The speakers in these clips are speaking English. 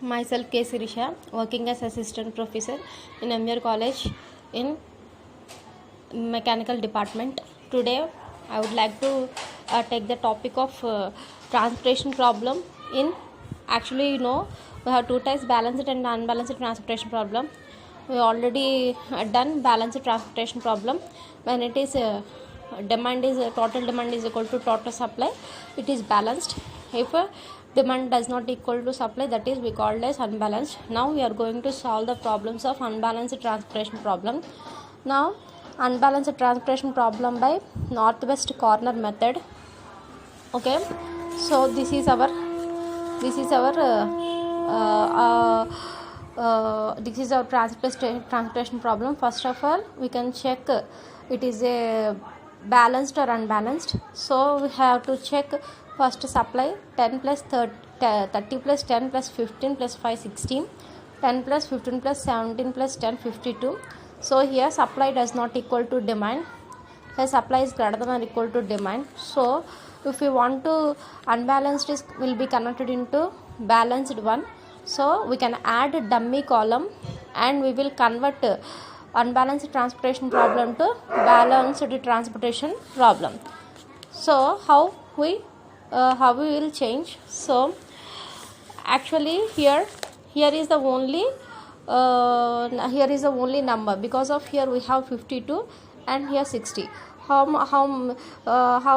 Myself K. Sirisha, working as assistant professor in MR College in mechanical department. Today I would like to take the topic of transportation problem in actually we have two types, balanced and unbalanced transportation problem. We already done balanced transportation problem when it is demand is total demand is equal to total supply, it is balanced. If demand does not equal to supply, that is we called as unbalanced. Now we are going to solve the problems of unbalanced transportation problem. Now unbalanced transportation problem by northwest corner method. Okay, so this is our transportation problem. First of all, we can check it is a balanced or unbalanced. So we have to check first supply 10 plus 30 plus 10 plus 15 plus 5 16, 10 plus 15 plus 17 plus 10 52. So here supply does not equal to demand. Here supply is greater than or equal to demand. So if we want to unbalanced is will be converted into balanced one. So we can add a dummy column and we will convert unbalanced transportation problem to balanced transportation problem. So how we will change? So actually here is the only number, because of here we have 52 and here 60. How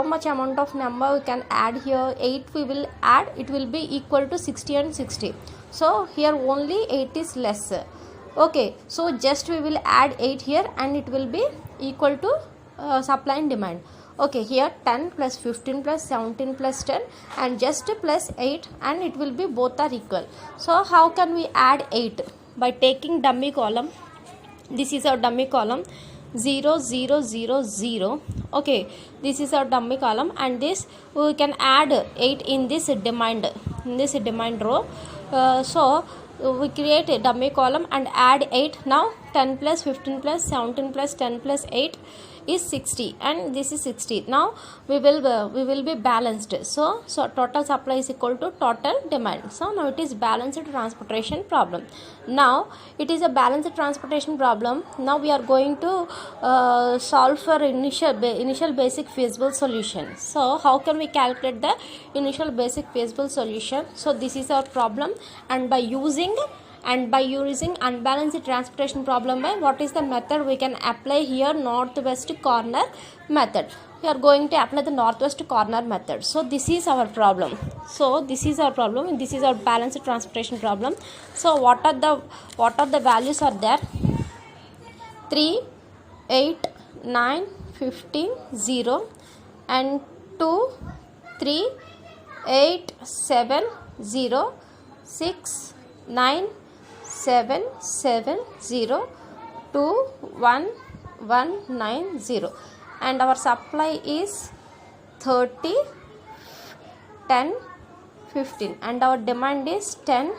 much amount of number we can add here? 8 we will add, it will be equal to 60 and 60. So here only 8 is less. Okay, so just we will add 8 here and it will be equal to supply and demand. Okay, here 10 plus 15 plus 17 plus 10 and just plus 8 and it will be both are equal. So how can we add 8? By taking dummy column. This is our dummy column 0 0 0 0. Okay, this is our dummy column and this we can add 8 in this demand row. So we create a dummy column and add 8. Now 10 plus 15 plus 17 plus 10 plus 8 is 60 and this is 60. Now we will be balanced. So total supply is equal to total demand. So now it is balanced transportation problem. Now it is a balanced transportation problem. Now we are going to solve for initial basic feasible solution. So how can we calculate the initial basic feasible solution? So this is our problem, and by using unbalanced transportation problem, by what is the method we can apply here? Northwest corner method. We are going to apply the northwest corner method. So this is our problem. This is our balanced transportation problem. So what are the values are there? 3 8 9 15 0 and 2 3 8 7 0 6 9 7 7 0 2 1 1 9 0, and our supply is 30 10 15 and our demand is 10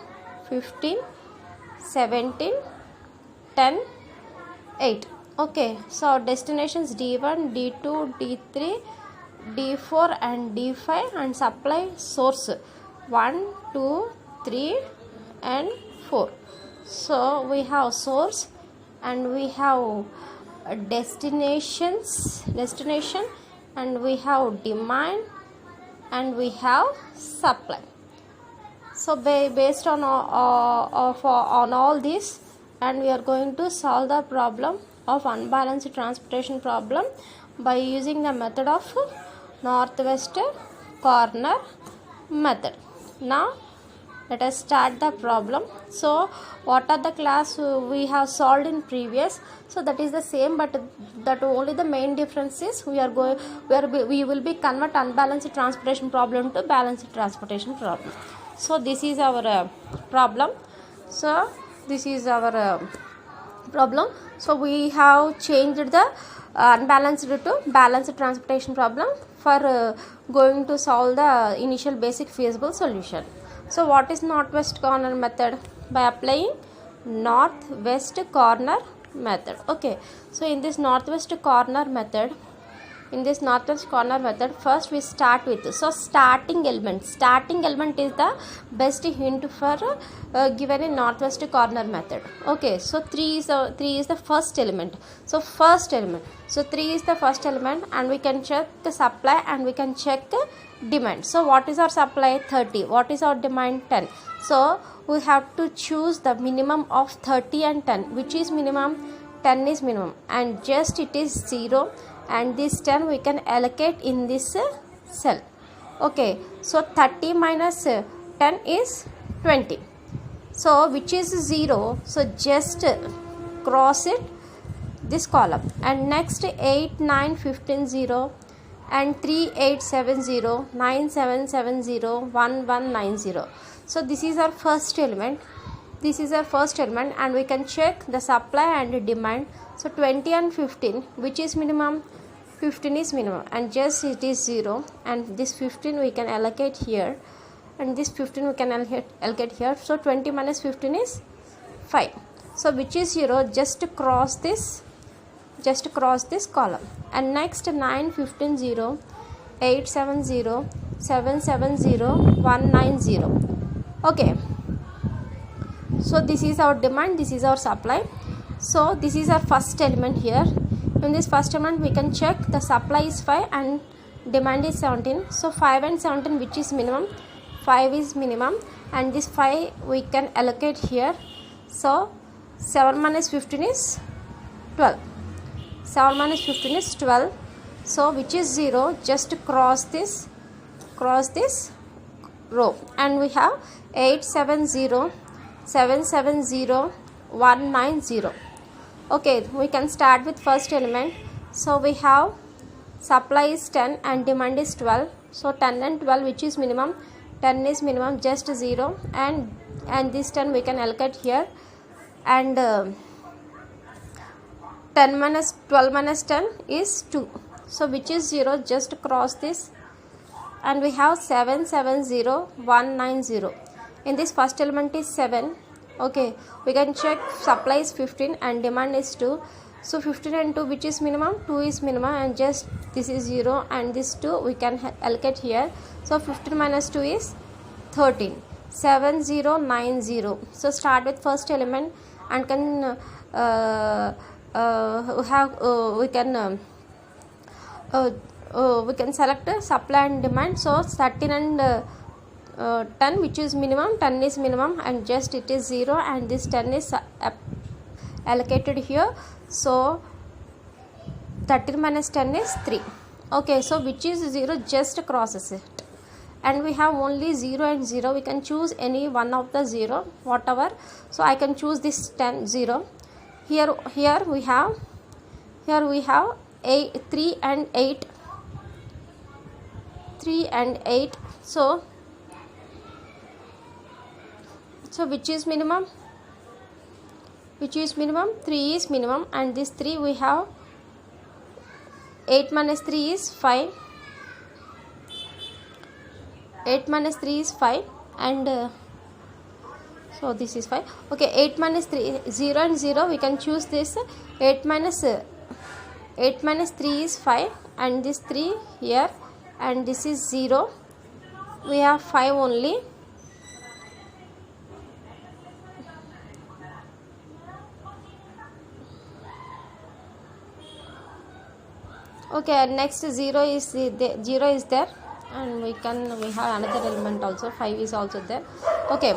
15 17 10 8. Okay, so our destinations D1 D2 D3 D4 and D5, and supply source 1 2 3 and 4. So we have source and we have destination, and we have demand and we have supply. So based on all this, and we are going to solve the problem of unbalanced transportation problem by using the method of northwest corner method. Now let us start the problem. So what are the class we have solved in previous? So that is the same, but that only the main difference is we will be convert unbalanced transportation problem to balanced transportation problem. So this is our problem. So this is our problem. So we have changed the unbalanced to balanced transportation problem for going to solve the initial basic feasible solution. So what is northwest corner method? By applying northwest corner method. Okay, so in this northwest corner method, in this northwest corner method, first we start with, so starting element is the best hint for given in northwest corner method. Okay, so 3 is the first element. So 3 is the first element, and we can check the supply and we can check demand. So what is our supply? 30. What is our demand? 10. So we have to choose the minimum of 30 and 10. Which is minimum? 10 is minimum, and just it is 0, and this 10 we can allocate in this cell. Okay, so 30 minus 10 is 20. So which is 0? So just cross it this column, and next 8, 9, 15, 0, and 3, 8, 7, 0, 9, 7, 7, 0, 1, 1, 9, 0. So this is our first element. And we can check the supply and demand. So 20 and 15, which is minimum? 15 is minimum, and just it is 0, and this 15 we can allocate here, and this 15 we can allocate here. So 20 minus 15 is 5. So which is 0? Just cross this column, and next 9, 15, 0, 8, 7, 0, 7, 7, 0, 1, 9, 0. Okay, so this is our demand, this is our supply. So this is our first element here. In this first element we can check the supply is 5 and demand is 17. So 5 and 17, which is minimum? 5 is minimum, and this 5 we can allocate here. So 7 minus 15 is 12. 7 minus 15 is 12. So which is 0? Just cross this row, and we have 8, 7, 0, 7, 7, 0, 1, 9, 0. Okay, we can start with first element. So we have supply is 10 and demand is 12. So 10 and 12, which is minimum? 10 is minimum, just 0, and this 10 we can allocate here, and 10 minus 12 minus 10 is 2. So which is 0? Just cross this, and we have 7, 7, 0, 1, 9, 0. In this first element is 7. Okay, we can check supply is 15 and demand is 2. So 15 and 2, which is minimum? 2 is minimum, and just this is 0, and this 2 we can allocate here. So 15 minus 2 is 13. 7, 0, 9, 0. So start with first element, and can we can select supply and demand. So 13 and 10, which is minimum? 10 is minimum, and just it is 0, and this 10 is allocated here. So 13 minus 10 is 3. Okay, so which is 0? Just crosses it, and we have only 0 and 0. We can choose any one of the 0, whatever. So I can choose this 10, 0. Here we have 8, 3 and 8. 3 and 8. So which is minimum? 3 is minimum, and this 3 we have 8 minus 3 is 5. 8 minus 3 is 5, and so this is 5. Okay, 8 minus 3, 0 and 0, we can choose this. 8 minus 3 is 5, and this 3 here, and this is 0. We have 5 only. Okay, next 0 is there, and we have another element also. 5 is also there. Okay,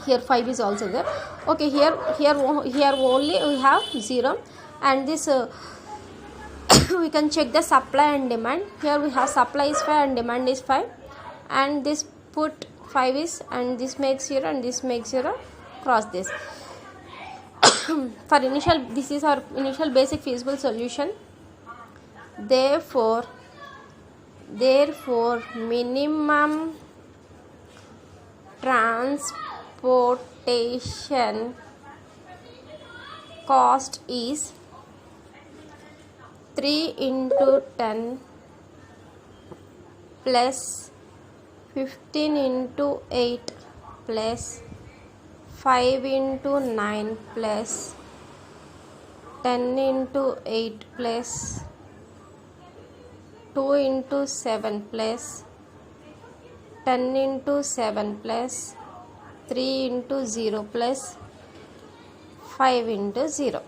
here 5 is also there. Okay, here only we have 0, and this we can check the supply and demand. Here we have supply is 5 and demand is 5, and this put 5 is, and this makes 0 and this makes 0. Cross this. For initial, this is our initial basic feasible solution. Therefore minimum transportation cost is 3 into 10 plus 15 into 8 plus 5 into 9 plus 10 into 8 plus 2 into 7 plus 10 into 7 plus 3 into 0 plus 5 into 0.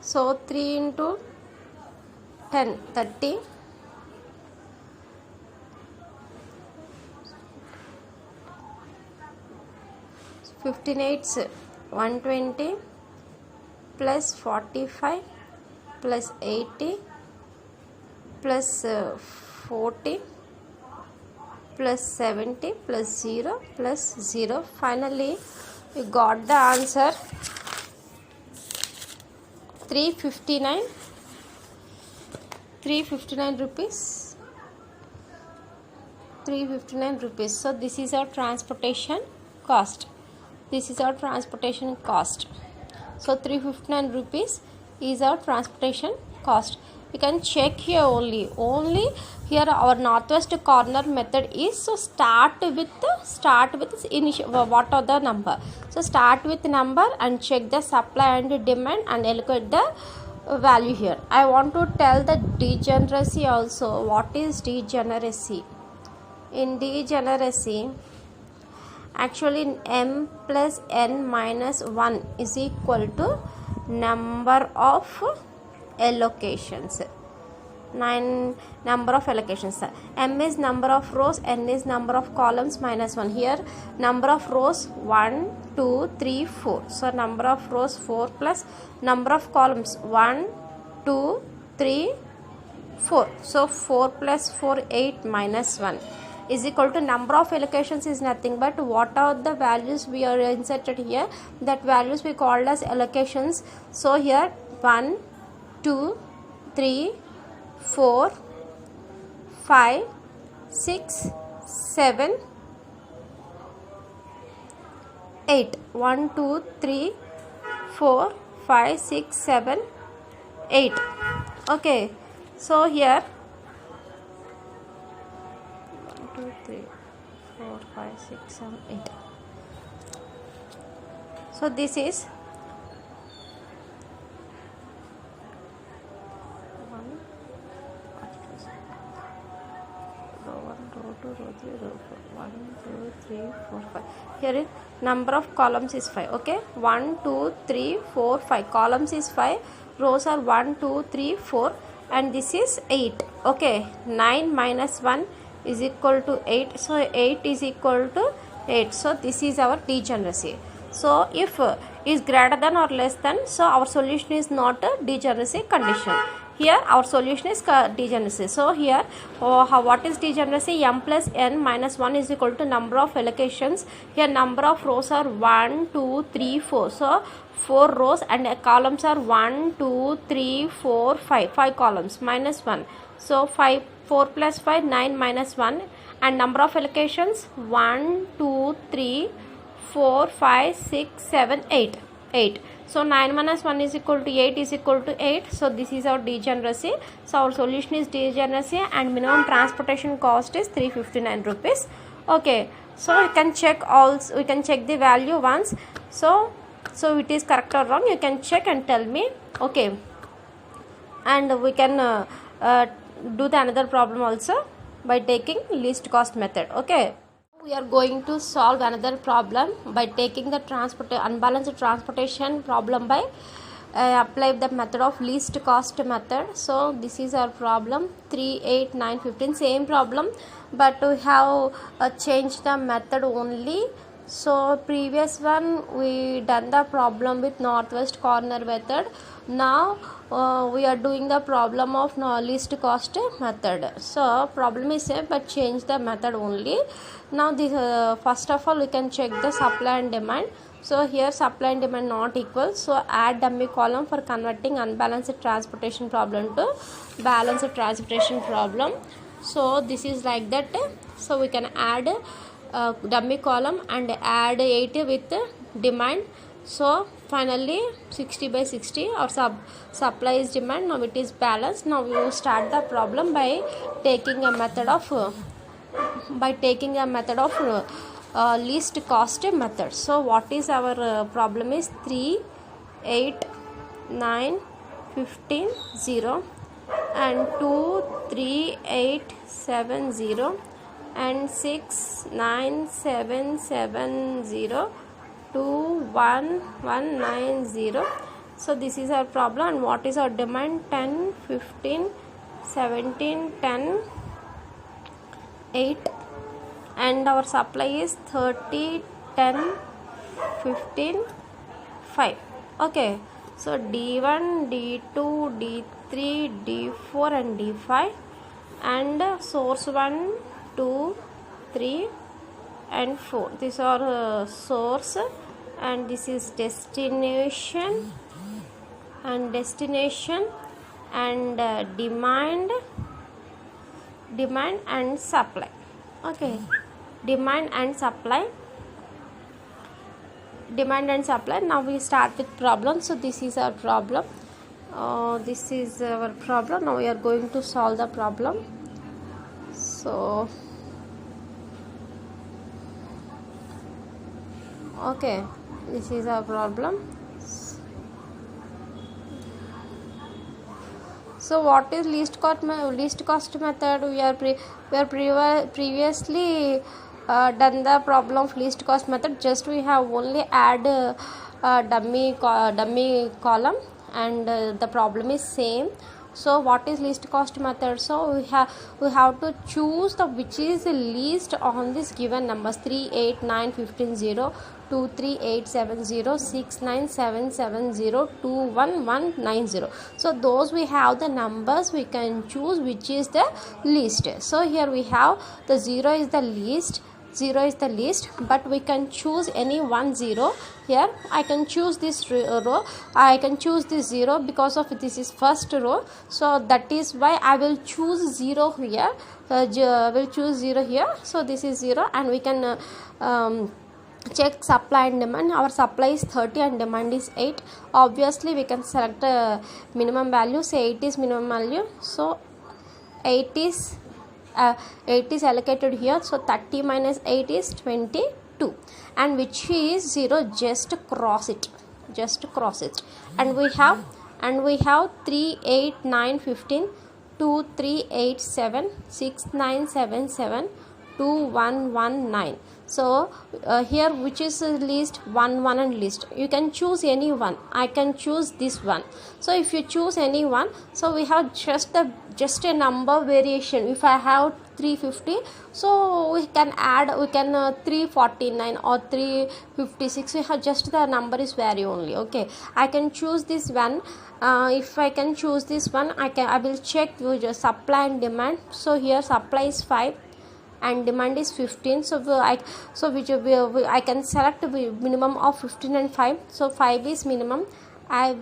So 3 into 10, 30. 15 8s 120 plus 45 plus 80 plus 40 plus 70 plus 0 plus 0. Finally, we got the answer 359 rupees. 359 rupees. So this is our transportation cost. This is our transportation cost. So 359 rupees is our transportation cost. You can check here only here our northwest corner method is. So start with initial, what are the number. So start with number and check the supply and demand and allocate the value here. I want to tell the degeneracy also. What is degeneracy? In degeneracy, actually m plus n minus 1 is equal to number of allocations. Number of allocations. M is number of rows, n is number of columns minus 1. Here number of rows 1 2 3 4. So number of rows 4 plus number of columns 1 2 3 4. So 4 plus 4 8 minus 1 is equal to number of allocations is nothing but what are the values we are inserted here, that values we called as allocations. So here 1 2 3 4 5 6 7 8. 1 2 3 4 5 6 7 8. Okay, so here 1 2 3 4 5 6 7 8. So this is 1 2 3 4 5. Here is number of columns is 5. Okay, 1 2 3 4 5. Columns is 5, rows are 1 2 3 4, and this is 8. Okay, 9 minus 1 is equal to 8. So 8 is equal to 8. So this is our degeneracy. So if is greater than or less than, so our solution is not a degeneracy condition. Here our solution is degeneracy. So here what is degeneracy? M plus n minus 1 is equal to number of allocations. Here number of rows are 1 2 3 4. So 4 rows and columns are 1 2 3 4 5 columns minus 1. So 4 plus 5 9 minus 1, and number of allocations 1 2 3 4 5 6 7 8. So 9 minus 1 is equal to 8 is equal to 8. So this is our degeneracy. So our solution is degeneracy, and minimum transportation cost is 359 rupees. Okay, so you can check also, we can check the value once. So it is correct or wrong, you can check and tell me. Okay, and we can do the another problem also by taking least cost method. Okay, we are going to solve another problem by taking the unbalanced transportation problem by apply the method of least cost method. So this is our problem 3 8 9 15, same problem, but we have changed the method only. So previous one we done the problem with northwest corner method. Now we are doing the problem of least cost method. So problem is same but change the method only. Now this first of all we can check the supply and demand. So here supply and demand not equal, so add dummy column for converting unbalanced transportation problem to balanced transportation problem. So this is like that. So we can add dummy column and add 80 with demand. So finally 60 by 60 or supply is demand, now it is balanced. Now we will start the problem by taking a method of by taking a method of least cost method. So what is our problem is 3, 8, 9, 15, 0 and 2, 3, 8, 7, 0 and 6, 9, 7, 7, 0, 2, 1, 1, 9, 0. So this is our problem. And what is our demand? 10, 15, 17, 10, 8 and our supply is 30, 10, 15, 5. Okay, so D1, D2, D3, D4 and D5 and source 1, 2, 3 and 4. These are source and this is destination and demand and supply. Okay, demand and supply. Now we start with problem. So this is our problem. Now we are going to solve the problem. So okay, this is our problem. So what is least cost method? We are previously done the problem of least cost method. Just we have only add dummy column and the problem is same. So what is least cost method? So we have to choose the which is the least on this given numbers 3, 8, 9, 15, 0, 2, 3, 8, 7, 0, 6, 9, 7, 7, 0, 2, 1, 1, 9, 0. So those we have the numbers, we can choose which is the least. So here we have the 0 is the least, but we can choose any 1 0. Here I can choose this row, I can choose this 0 because of this is first row. So that is why I will choose 0 here. So this is 0 and we can check supply and demand. Our supply is 30 and demand is 8. Obviously we can select minimum value. Say 8 is minimum value. So 8 is allocated here. So 30 minus 8 is 22 and which is 0, just cross it and we have 3, 8, 9, 15, 2, 3, 8, 7, 6, 9, 7, 7, 2, 1, 1, 9. So here which is least? 1, 1 and least. You can choose any one. I can choose this one. So if you choose any one, so we have just a number variation. If I have 350, so we can add 349 or 356. We have just the number is vary only. Okay, I can choose this one. If I can choose this one, I will check with supply and demand. So here supply is 5 and demand is 15. So I can select minimum of 15 and 5. So 5 is minimum. I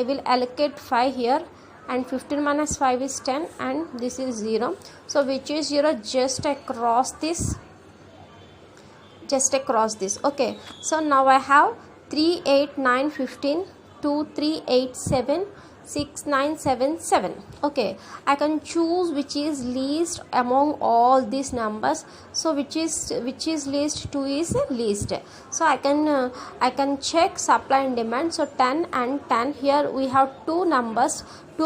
will allocate 5 here and 15 minus 5 is 10 and this is 0. So which is 0, just across this. Okay, so now I have 3, 8, 9, 15, 2, 3, 8, 7, 6, 9, 7, 7. Okay, I can choose which is least among all these numbers. So which is least? 2 is least. So I can check supply and demand. So 10 and 10. Here we have two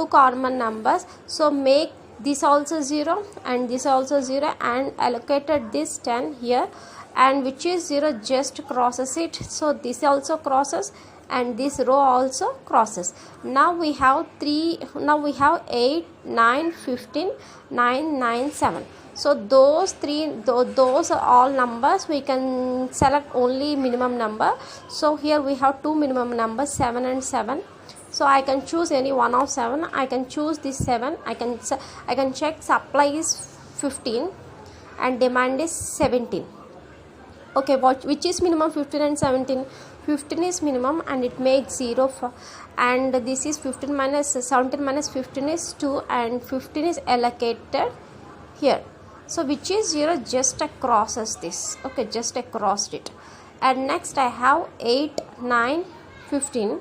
common numbers. So make this also 0 and this also 0 and allocated this 10 here, and which is 0, just crosses it. So this also crosses and this row also crosses. Now we have 8, 9, 15, 9, 9, 7. So those are all numbers. We can select only minimum number. So here we have two minimum numbers, 7 and 7. So I can choose any one of 7. I can choose this 7. I can check supply is 15 and demand is 17. Okay, which is minimum? 15 and 17. 15 is minimum and it makes 0 and this is 17 minus 15 is 2 and 15 is allocated here. So which is 0, just crosses this. Okay, just crossed it. And next I have 8, 9, 15.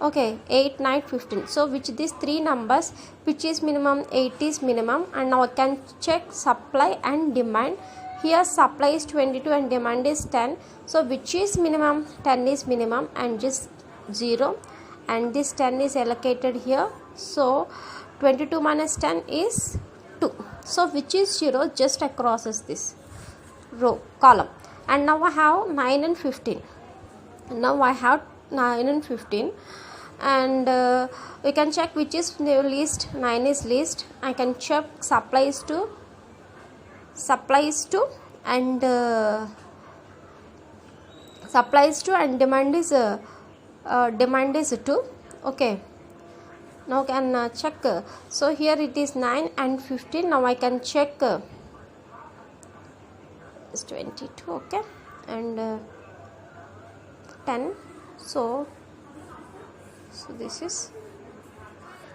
Okay, 8, 9, 15. So which these three numbers, which is minimum? 8 is minimum. And now I can check supply and demand. Here supply is 22 and demand is 10. So which is minimum? 10 is minimum and just 0. And this 10 is allocated here. So 22 minus 10 is 2. So which is 0? Just crosses this row, column. And now I have 9 and 15. Now I have 9 and 15. And we can check which is the least. 9 is least. I can check supply is 2 and supply is 2 and demand is 2. Okay, now can check. So here it is 9 and 15. Now I can check it's 22. Okay, and 10. So this is,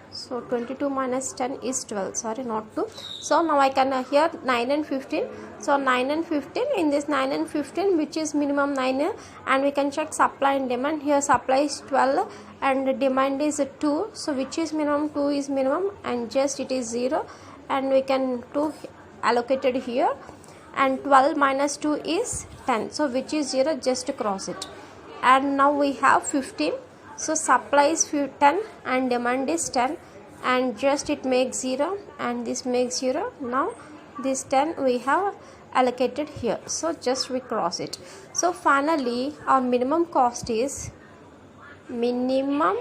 so 22 minus 10 is 12, sorry, not 2. So now I can here 9 and 15. So 9 and 15, in this 9 and 15 which is minimum? 9. And we can check supply and demand. Here supply is 12 and demand is 2. So which is minimum? 2 is minimum and just it is 0, and we can 2 allocated here, and 12 minus 2 is 10. So which is 0? Just cross it. And now we have 15. So supply is 10 and demand is 10, and just it makes 0 and this makes 0. Now this 10 we have allocated here, so just we cross it. So finally our minimum cost is minimum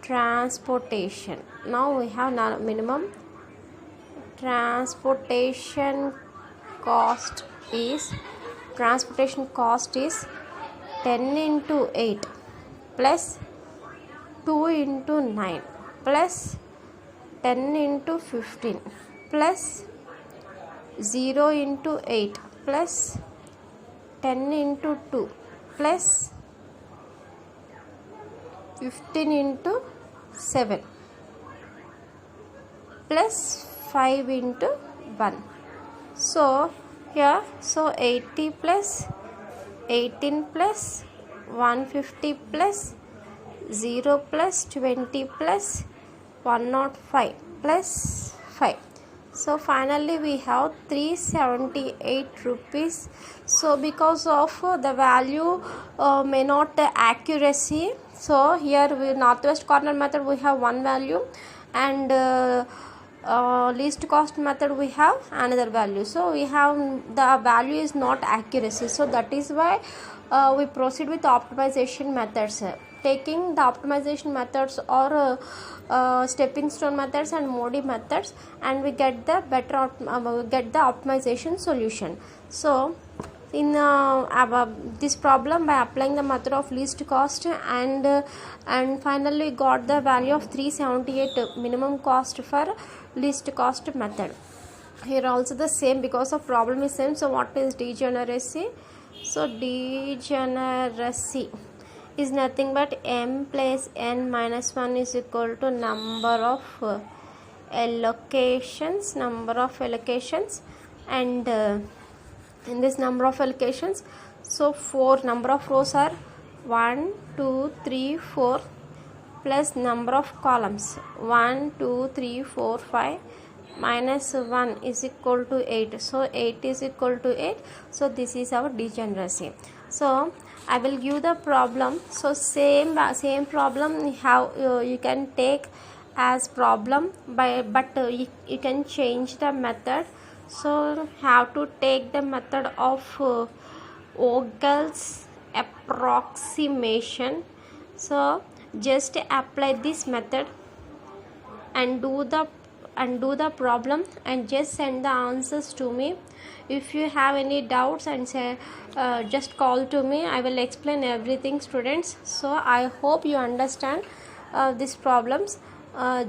transportation. Now we have minimum transportation cost is 10 into 8 plus 2 into 9 plus 10 into 15 plus 0 into 8 plus 10 into 2 plus 15 into 7 plus 5 into 1. So here, so 80 plus 18 plus 150 plus 0 plus 20 plus 105 plus 5. So finally we have 378 rupees. So because of the value may not accuracy, so here we northwest corner method we have one value, and least cost method we have another value. So we have the value is not accuracy, so that is why we proceed with optimization methods, taking the optimization methods or stepping stone methods and Modi methods, and we get the better get the optimization solution. So in this problem, by applying the method of least cost and finally got the value of 378 minimum cost for least cost method. Here also the same, because of problem is same. So what is degeneracy? So degeneracy is nothing but m plus n minus 1 is equal to number of allocations, and in this number of allocations, so 4 number of rows are 1 2 3 4 plus number of columns 1 2 3 4 5 minus 1 is equal to 8. So 8 is equal to 8. So this is our degeneracy. So I will give the problem. So same problem how you can take as problem, but you can change the method. So have to take the method of Vogel's approximation. So just apply this method and do the problem and just send the answers to me. If you have any doubts, and say just call to me, I will explain everything, students. So I hope you understand these problems.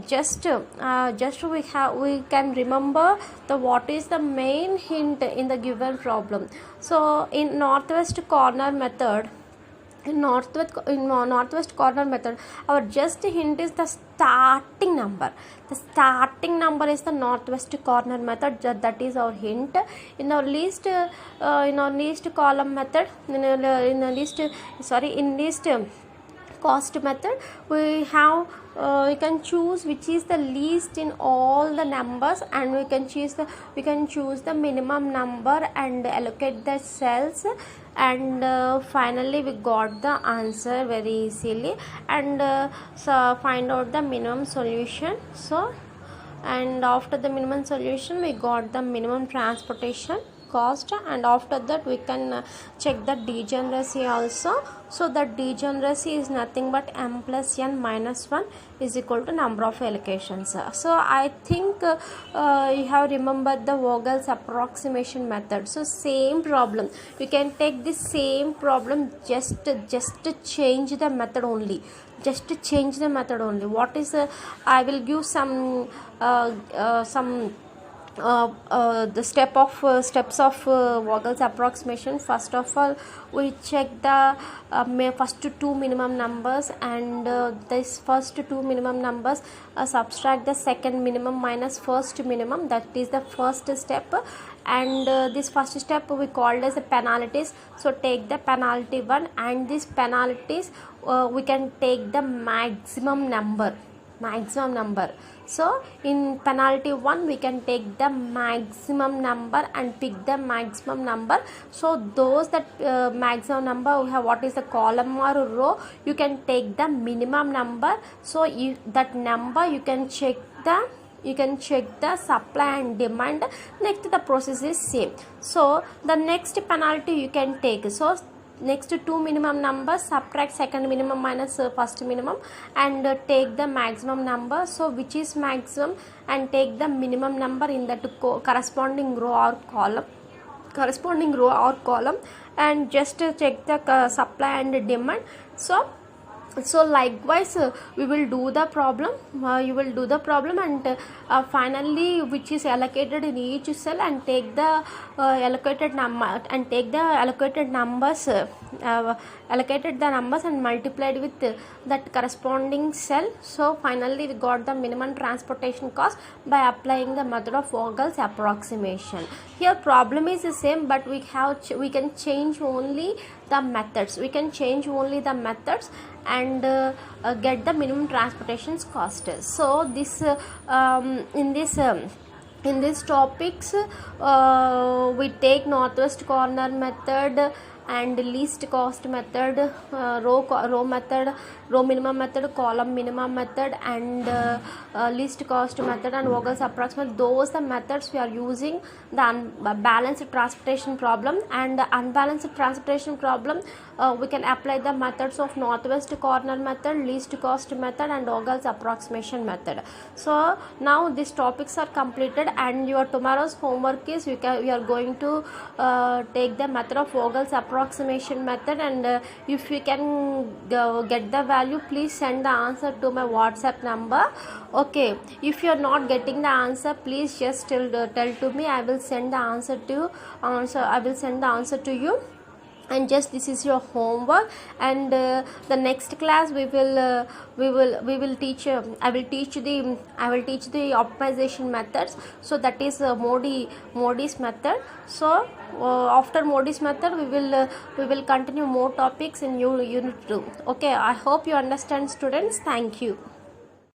Just we can remember the what is the main hint in the given problem. So in northwest corner method, northwest corner method, our just hint is the starting number. The starting number is the northwest corner method. That is our hint. In our least column method, in least cost method, we have we can choose which is the least in all the numbers, and we can choose the minimum number and allocate the cells, and finally we got the answer very easily, and so find out the minimum solution. So, and after the minimum solution we got the minimum transportation cost, and after that we can check the degeneracy also. So the degeneracy is nothing but m plus n minus 1 is equal to number of allocations. So I think you have remembered the Vogel's approximation method. So same problem, you can take the same problem, just change the method only. What is I will give some the steps of Vogel's approximation. First of all, we check the first two minimum numbers, and this first two minimum numbers subtract the second minimum minus first minimum. That is the first step, and this first step we called as the penalties. So take the penalty 1, and these penalties we can take the maximum number. So in penalty 1 we can take the maximum number and pick the maximum number. So those that maximum number we have, what is the column or row, you can take the minimum number. So if that number you can check the supply and demand. Next the process is same. So the next penalty you can take. So next two minimum numbers, subtract second minimum minus first minimum, and take the maximum number. So which is maximum, and take the minimum number in that corresponding row or column, and just check the supply and demand. So likewise we will do the problem, and finally which is allocated in each cell, and take the allocated numbers and multiplied with that corresponding cell. So finally we got the minimum transportation cost by applying the method of Vogel's approximation. Here problem is the same, but we can change only the methods. And get the minimum transportation cost. So this in this topics we take northwest corner method and least cost method, row method, row minimum method, column minimum method, and least cost method, and Vogel's approximation. Those the methods we are using. The balanced transportation problem and the unbalanced transportation problem, we can apply the methods of northwest corner method, least cost method, and Vogel's approximation method. So now these topics are completed, and your tomorrow's homework is we are going to take the method of Vogel's approximation method, and if you can get the value, please send the answer to my WhatsApp number. Okay, if you are not getting the answer, please just tell to me. I will send the answer to you. And just this is your homework, and the next class we will teach I will teach the optimization methods. So that is Modi's method. So after Modi's method we will continue more topics in unit 2. Okay, I hope you understand, students. Thank you.